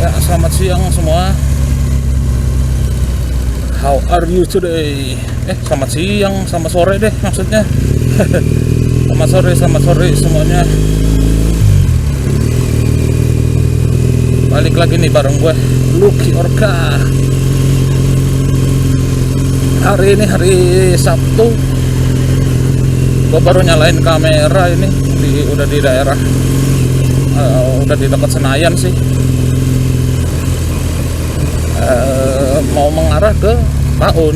Ya, selamat siang semua. How are you today? Selamat siang, selamat sore deh maksudnya. Selamat sore semuanya. Balik lagi nih bareng gue, Lucky Orca. Hari ini hari Sabtu. Gue baru nyalain kamera ini udah di daerah, udah di dekat Senayan sih. Mau mengarah ke Paun,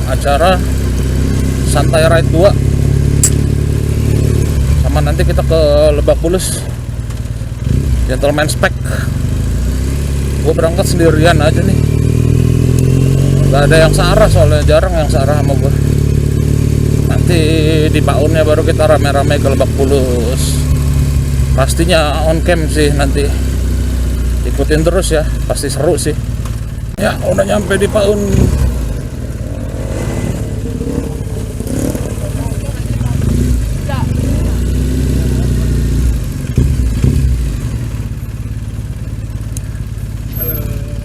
acara Santai Ride 2, sama nanti kita ke Lebak Bulus Gentleman Spec. Gue berangkat sendirian aja nih, gak ada yang searah soalnya, jarang yang searah sama gue. Nanti di Paunnya baru kita rame-rame ke Lebak Bulus. Pastinya on cam sih nanti, ikutin terus ya, pasti seru sih. Ya, udah nyampe di Paun.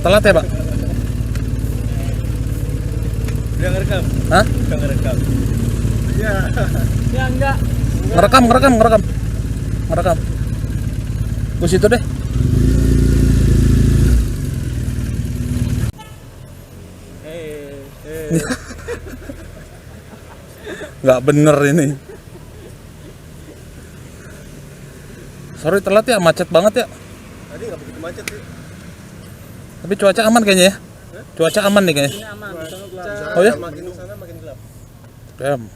Telat ya, Pak? Udah ngerekam? Hah? Udah ngerekam? Ya. Ya enggak. Ngerekam. Ke situ deh. Nggak bener ini. Sorry telat ya, macet banget ya. Tadi nggak begitu macet sih. Tapi cuaca aman kayaknya ya. Cuaca aman nih kayaknya. Oh ya? Makin sana makin gelap. Damn.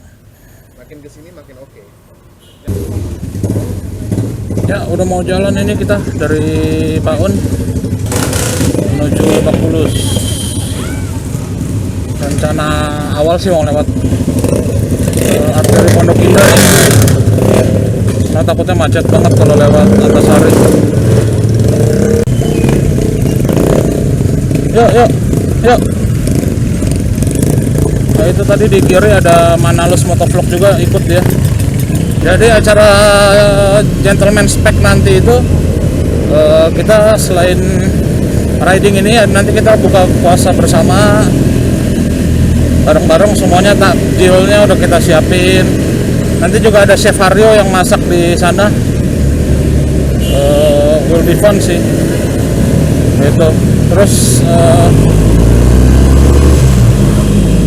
Makin kesini makin oke. Ya udah mau jalan ini kita dari Paun menuju Lebak Bulus. Rencana awal sih mau lewat arteri Pondok Indah nih. Nah, takutnya macet banget kalau lewat Antasari. Yuk. Nah, itu tadi di kiri ada Manalus Motovlog juga ikut dia. Jadi acara Gentleman Spec nanti itu kita selain riding ini nanti kita buka puasa bersama bareng-bareng semuanya, takjilnya udah kita siapin. Nanti juga ada Chef Haryo yang masak di sana. Will be fun sih. Gitu. Terus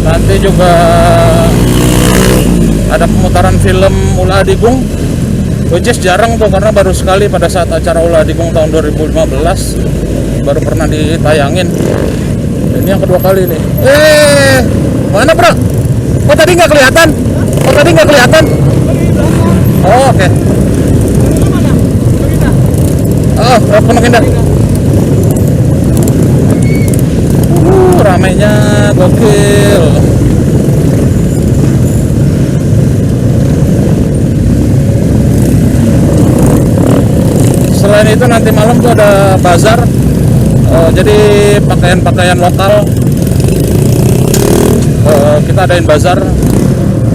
nanti juga ada pemutaran film Ulah Adigung, which is jarang tuh karena baru sekali pada saat acara Ulah Adigung tahun 2015 baru pernah ditayangin. Ini yang kedua kali nih. Mana bro? Oh tadi nggak kelihatan? Oh oke. Oh Pondok Indah. Ramainya gokil. Selain itu nanti malam tuh ada bazar, jadi pakaian-pakaian lokal. Kita adain bazar,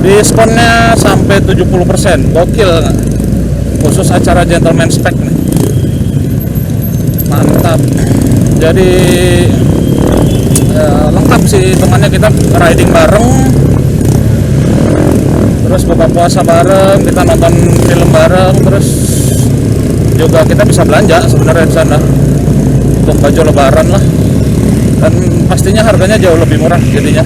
diskonnya sampai 70%, gokil. Khusus acara Gentleman Spec nih, mantap. Jadi lengkap sih hitungannya, kita riding bareng, terus buka puasa bareng, kita nonton film bareng, terus juga kita bisa belanja sebenarnya di sana untuk baju lebaran lah, dan pastinya harganya jauh lebih murah jadinya.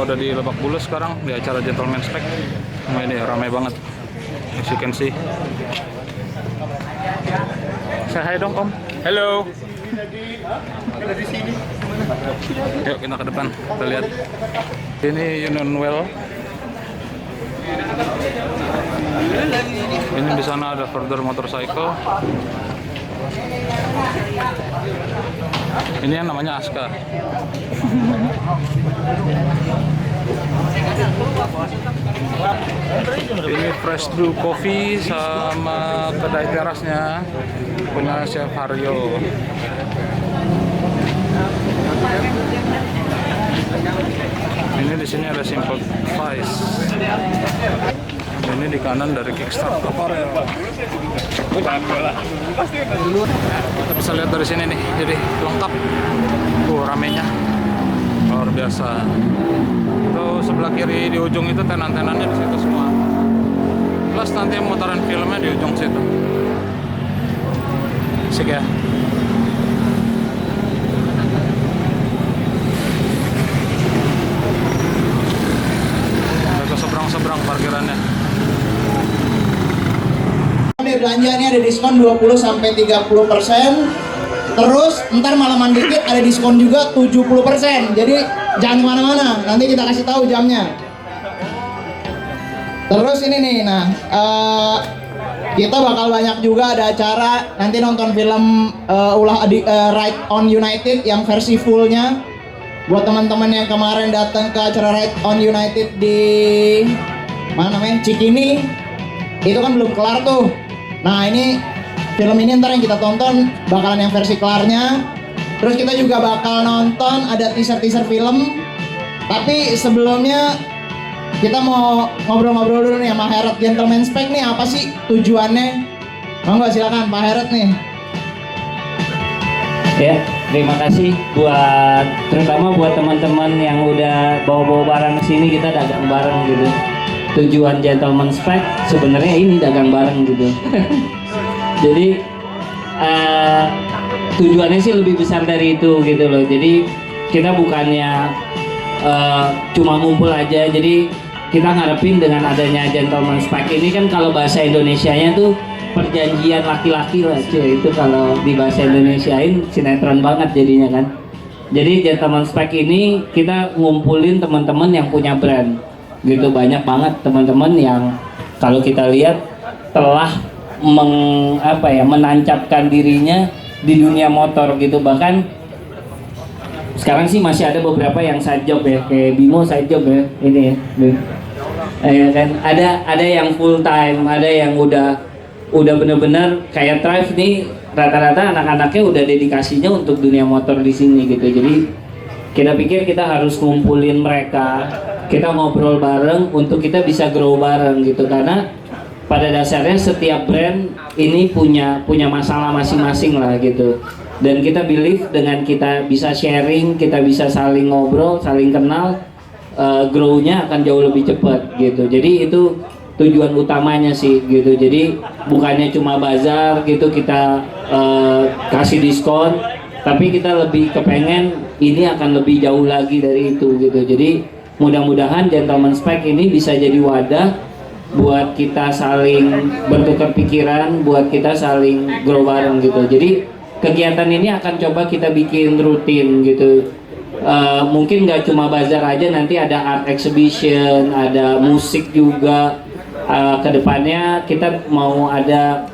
Udah di Lebak Bulus sekarang di acara Gentleman Spec. Nah, ini ramai banget, as you can see. Say hi dong Om. Hello. Yuk kita ke depan, kita lihat. Ini Union Well. Ini di sana ada Further Motorcycle. Ini yang namanya Aska. Ini Fresh Brew Coffee sama kedai terasnya punya Chef Haryo. kanan dari Kickstart Aparel. Kita bisa lihat dari sini nih, jadi lengkap. Ramenya luar biasa. Itu sebelah kiri di ujung itu tenan-tenannya di situ semua. Plus nanti pemutaran filmnya di ujung situ. Asik ya. Ada seberang-seberang parkirannya. Belanja ini ada diskon 20-30%. Terus ntar malaman dikit ada diskon juga 70%. Jadi jangan kemana-mana, nanti kita kasih tahu jamnya. Terus ini nih, nah kita bakal banyak juga ada acara nanti nonton film Ride on United yang versi fullnya. Buat teman-teman yang kemarin datang ke acara Ride on United di mana namanya Cikini, itu kan belum kelar tuh. Nah ini film ini ntar yang kita tonton bakalan yang versi kelarnya. Terus kita juga bakal nonton ada teaser-teaser film. Tapi sebelumnya kita mau ngobrol-ngobrol dulu nih sama Heret Gentleman Spec nih, apa sih tujuannya? Monggo silakan Pak Heret nih. Ya, terima kasih terutama buat teman-teman yang udah bawa-bawa barang ke sini, kita dagang bareng gitu. Tujuan Gentleman Spec sebenarnya ini dagang bareng gitu. Jadi tujuannya sih lebih besar dari itu gitu loh. Jadi kita bukannya cuma ngumpul aja. Jadi kita ngarepin dengan adanya Gentleman Spec ini kan, kalau bahasa Indonesianya tuh perjanjian laki-laki lah cuy. Itu kalau di bahasa Indonesiain sinetron banget jadinya kan. Jadi Gentleman Spec ini kita ngumpulin teman-teman yang punya brand gitu. Banyak banget teman-teman yang kalau kita lihat telah menancapkan dirinya di dunia motor gitu. Bahkan sekarang sih masih ada beberapa yang side job ya, kayak Bimo side job ya ini ya kan. Ada yang full time, ada yang udah bener-bener kayak Drive nih, rata-rata anak-anaknya udah dedikasinya untuk dunia motor di sini gitu. Jadi kita pikir kita harus ngumpulin mereka, kita ngobrol bareng untuk kita bisa grow bareng gitu. Karena pada dasarnya setiap brand ini punya masalah masing-masing lah gitu. Dan kita believe dengan kita bisa sharing, kita bisa saling ngobrol, saling kenal, grow-nya akan jauh lebih cepat gitu. Jadi itu tujuan utamanya sih gitu. Jadi bukannya cuma bazar gitu kita kasih diskon, tapi kita lebih kepengen ini akan lebih jauh lagi dari itu gitu. Jadi mudah-mudahan Gentleman Spec ini bisa jadi wadah buat kita saling bertukar pikiran, buat kita saling grow bareng gitu. Jadi kegiatan ini akan coba kita bikin rutin gitu. Mungkin nggak cuma bazar aja, nanti ada art exhibition, ada musik juga. Kedepannya kita mau ada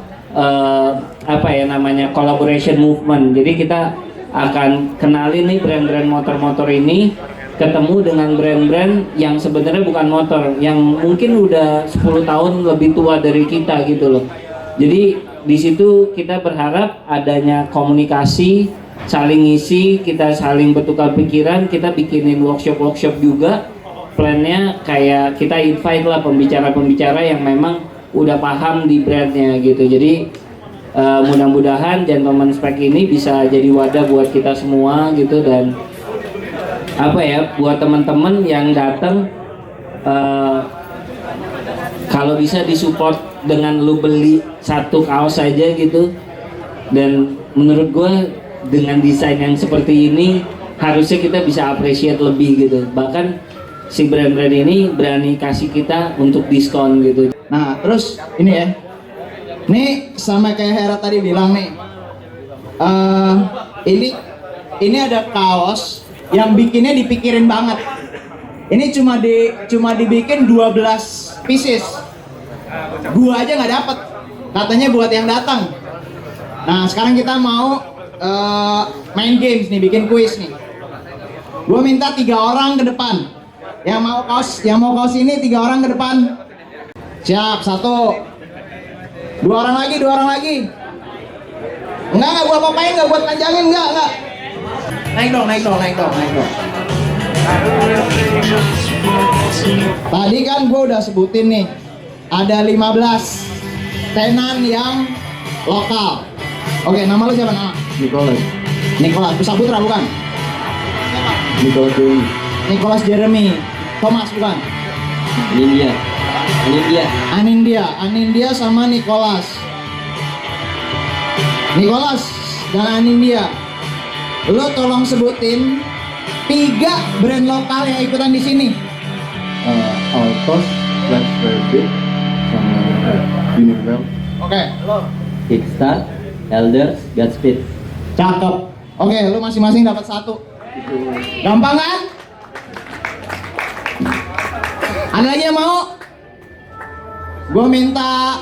collaboration movement. Jadi kita akan kenalin nih brand-brand motor-motor ini, ketemu dengan brand-brand yang sebenarnya bukan motor, yang mungkin udah 10 tahun lebih tua dari kita gitu loh. Jadi di situ kita berharap adanya komunikasi, saling ngisi, kita saling bertukar pikiran, kita bikinin workshop juga. Plannya kayak kita invite lah pembicara-pembicara yang memang udah paham di brandnya gitu. Jadi mudah-mudahan Gentleman Spec ini bisa jadi wadah buat kita semua gitu. Dan buat teman-teman yang datang, kalau bisa disupport dengan lu beli satu kaos saja gitu. Dan menurut gue dengan desain yang seperti ini harusnya kita bisa appreciate lebih gitu. Bahkan si brand-brand ini berani kasih kita untuk diskon gitu. Nah terus ini ya, ini sama kayak Hera tadi bilang nih, ini ada kaos yang bikinnya dipikirin banget. Ini cuma dibikin 12 pieces. Gua aja nggak dapet, katanya buat yang datang. Nah sekarang kita mau main games nih, bikin kuis nih. Gua minta 3 orang ke depan. Yang mau kaos ini 3 orang ke depan. Siap, 1. 2 orang lagi. Enggak gua apa-apain, enggak buat panjangin, enggak. Naik dong. Tadi kan gua udah sebutin nih ada 15 tenan yang lokal. Oke, nama lu siapa nama? Nicholas. Nicholas Putra bukan? Nicholas Dewi. Nicholas Jeremy. Thomas bukan? Anindya sama Nicholas dan Anindya. Lo tolong sebutin 3 brand lokal yang ikutan di sini. Altos, Black Rabbit, sama Univel. Oke. Kickstart, Elders, Godspeed. Cakep. Oke, lu masing-masing dapat 1. Gampang kan? Ada lagi yang mau? Gue minta.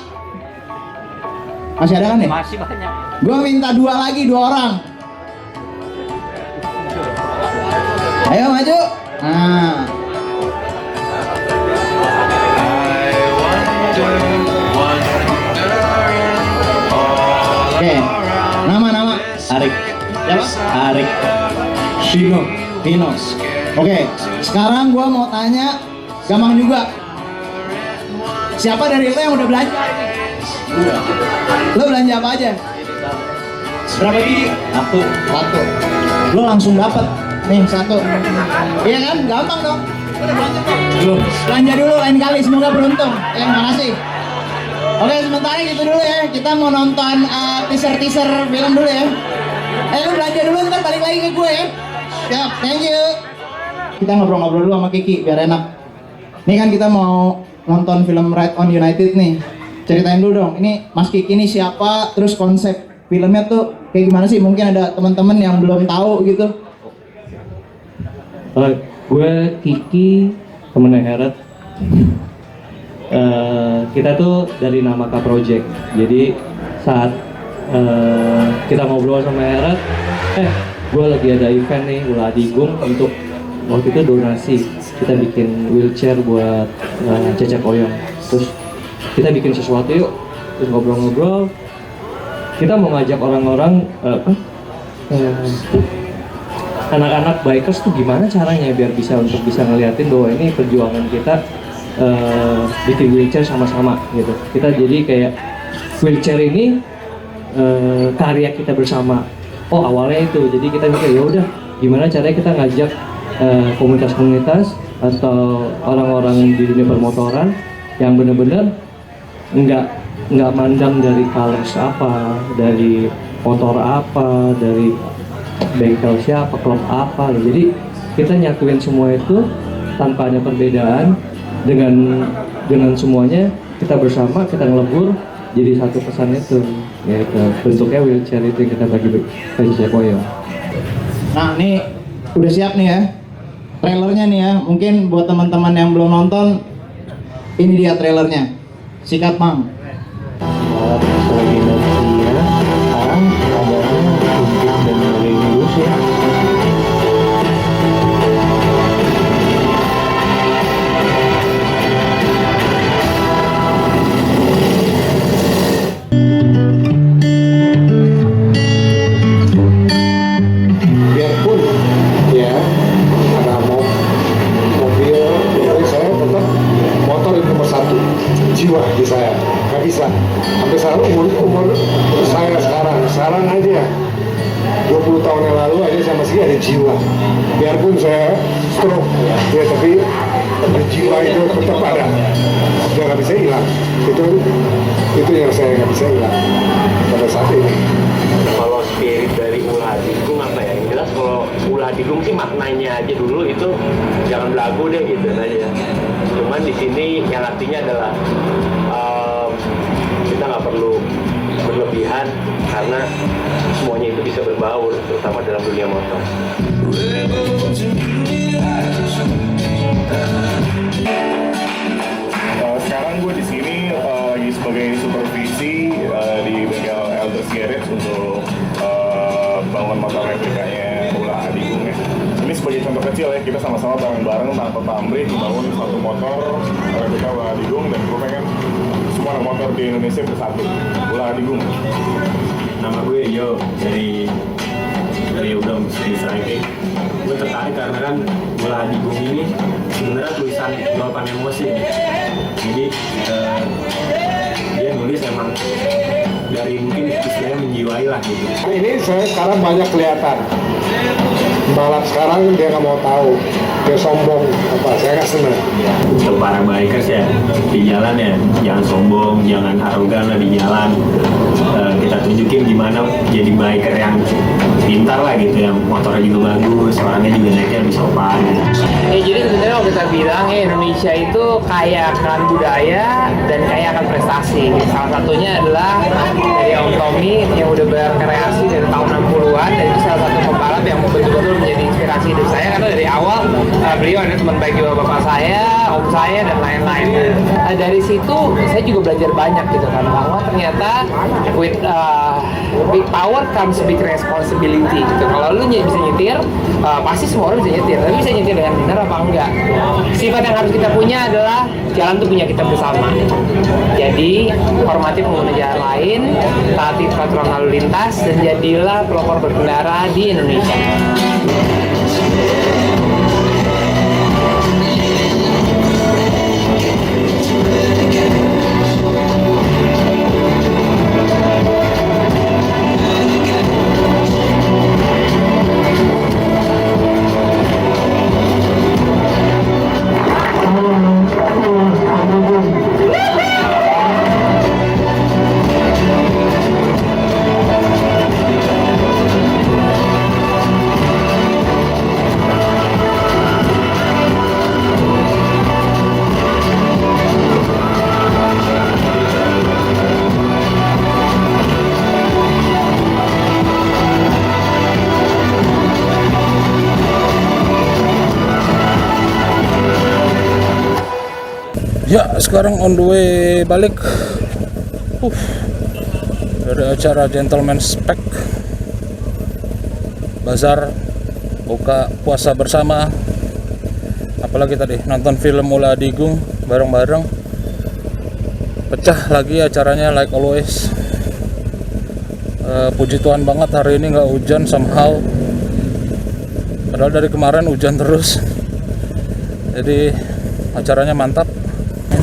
Masih ada kan ya? Masih banyak. Gue minta 2 lagi, 2 orang. Ayo maju. Nah. Oke. Nama. Arik. Siapa? Arik. Vino. Oke. Sekarang gue mau tanya, gampang juga. Siapa dari lo yang udah belanja? Lo belanja apa aja? Berapa biji? 1. Lo langsung dapat. Nih 1. Iya kan? Gampang dong. Udah belanja dong. Belum. Belanja dulu lain kali, semoga beruntung. Makasih. Oke, sementara gitu dulu ya. Kita mau nonton teaser film dulu ya. Lu belanja dulu, ntar balik lagi ke gue ya. Siap, thank you. Kita ngobrol-ngobrol dulu sama Kiki biar enak. Nih kan kita mau nonton film Ride on United nih. Ceritain dulu dong, ini Mas Kiki ini siapa, terus konsep filmnya tuh kayak gimana sih? Mungkin ada teman-teman yang belum tahu gitu. Gue Kiki, temennya Heret. Kita tuh dari Namaka Project. Jadi saat kita ngobrol sama Heret, gue lagi ada event nih, Ulah Adigung, untuk waktu itu donasi. Kita bikin wheelchair buat Cecep Oyong. Terus kita bikin sesuatu yuk. Terus ngobrol-ngobrol. Kita mau ngajak orang-orang anak-anak bikers tuh gimana caranya biar bisa ngeliatin bahwa ini perjuangan kita bikin wheelchair sama-sama gitu. Kita jadi kayak wheelchair ini karya kita bersama. Oh awalnya itu, jadi kita mikir ya udah gimana caranya kita ngajak komunitas-komunitas atau orang-orang di dunia permotoran yang benar-benar nggak mandang dari colors apa, dari motor apa, dari bengkel siapa, klub apa. Jadi kita nyatuin semua itu tanpa ada perbedaan, dengan semuanya kita bersama, kita ngelebur jadi satu pesan itu, yaitu bentuknya wheelchair itu yang kita bagi Koyo. Nah ini udah siap nih ya trailernya nih ya. Mungkin buat teman-teman yang belum nonton, ini dia trailernya. Sikat Mang. Lagi Nokia, sekarang adanya untuk dan Windows ya. Biarpun ya ada mobil, saya tetap motor itu nomor 1 jiwa di saya. Nggak bisa sampai sekarang umur saya sekarang aja 20 tahun yang lalu aja saya masih ada jiwa. Biarpun saya stroke ya, tapi jiwa itu tetap ada. Dia nggak bisa hilang. Itu yang saya nggak bisa hilang pada saat ini. Kalau spirit dari Ulah Adigung apa ya? Yang jelas kalau Ulah Adigung sih maknanya aja dulu itu jangan belagu deh gitu aja. Cuman di sini yang artinya adalah kita nggak perlu berlebihan karena semuanya itu bisa berbaur, terutama dalam dunia motor. Sekarang gue di sini lagi sebagai supervisi di bengkel Elders Garage untuk bangun motor replikanya Ulah Adigung ya. Ini sebagai contoh kecil ya, kita sama-sama bareng-bareng tanpa pamrih membangun satu motor replika Ulah Adigung, dan gue pengen semua motor di Indonesia bersatu. Ulah Adigung. Nama gue Yo dari Udang Cycling. Gue tertarik karena kan Ulah Adigung ini sebenarnya tulisan jawaban emosi. Jadi dia nulis emang dari mungkin istilahnya menjiwai lah gitu. Ini saya sekarang banyak kelihatan. Balap sekarang dia nggak mau tahu, dia sombong apa, saya nggak senang. Untuk para bikers ya di jalan ya, jangan sombong, jangan arogan lah di jalan. Kita tunjukin gimana jadi biker yang pintar lah gitu, yang motornya juga bagus, orangnya juga naiknya lebih sopan. Jadi sebenarnya kalau kita bilang Indonesia itu kaya akan budaya dan kaya akan prestasi. Salah satunya adalah dari Om Tommy yang udah berkreasi dari tahun 60-an, dan itu salah satu pembalap yang betul-betul menjadi inspirasi hidup saya, karena dari awal beliau ada teman baik juga bapak saya, om saya, dan lain-lain. Dari situ saya juga belajar banyak gitu kan, bahwa ternyata with big power comes big responsibility gitu. Kalau lu bisa nyetir, pasti semua orang bisa nyetir, tapi bisa nyetir dengan benar apa enggak. Sifat yang harus kita punya adalah jalan tuh punya kita bersama. Jadi hormati pengguna jalan lain, taati peraturan lalu lintas, dan jadilah pelopor berkendara di Indonesia. Ya, sekarang on the way balik dari acara Gentleman Spec Bazar buka puasa bersama, apalagi tadi nonton film Ula Adigung bareng-bareng. Pecah lagi acaranya like always. Puji Tuhan banget hari ini nggak hujan somehow, padahal dari kemarin hujan terus, jadi acaranya mantap.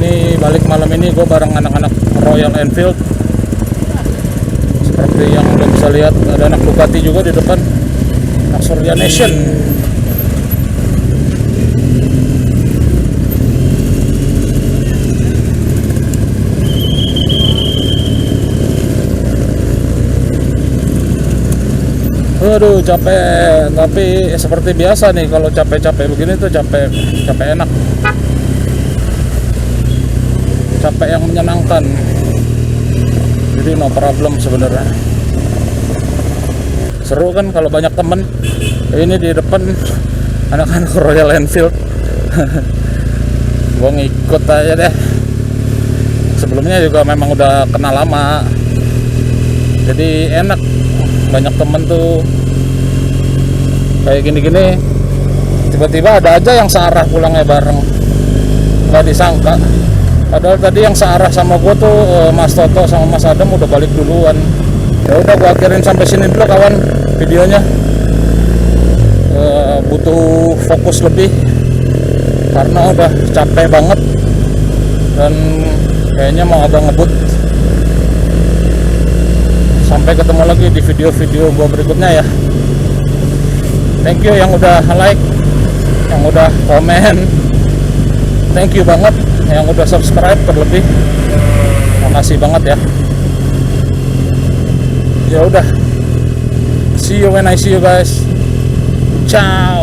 Ini balik malam ini gue bareng anak-anak Royal Enfield. Seperti yang udah bisa lihat, ada anak Ducati juga di depan, anak Surya Nation. Aduh capek, tapi seperti biasa nih kalau capek-capek begini tuh capek enak. Capek yang menyenangkan, jadi no problem sebenarnya. Seru kan kalau banyak temen. Ini di depan anak-anak Royal Enfield. Gua ngikut aja deh. Sebelumnya juga memang udah kenal lama, jadi enak, banyak temen tuh. Kayak gini-gini tiba-tiba ada aja yang searah pulangnya bareng, nggak disangka. Padahal tadi yang searah sama gue tuh Mas Toto sama Mas Adam udah balik duluan. Ya udah, gue akhirin sampai sini dulu kawan videonya. Butuh fokus lebih karena udah capek banget dan kayaknya mau agak ngebut. Sampai ketemu lagi di video-video gue berikutnya ya. Thank you yang udah like, yang udah komen. Thank you banget yang udah subscribe terlebih, makasih banget ya. Ya udah, see you when I see you guys. Ciao.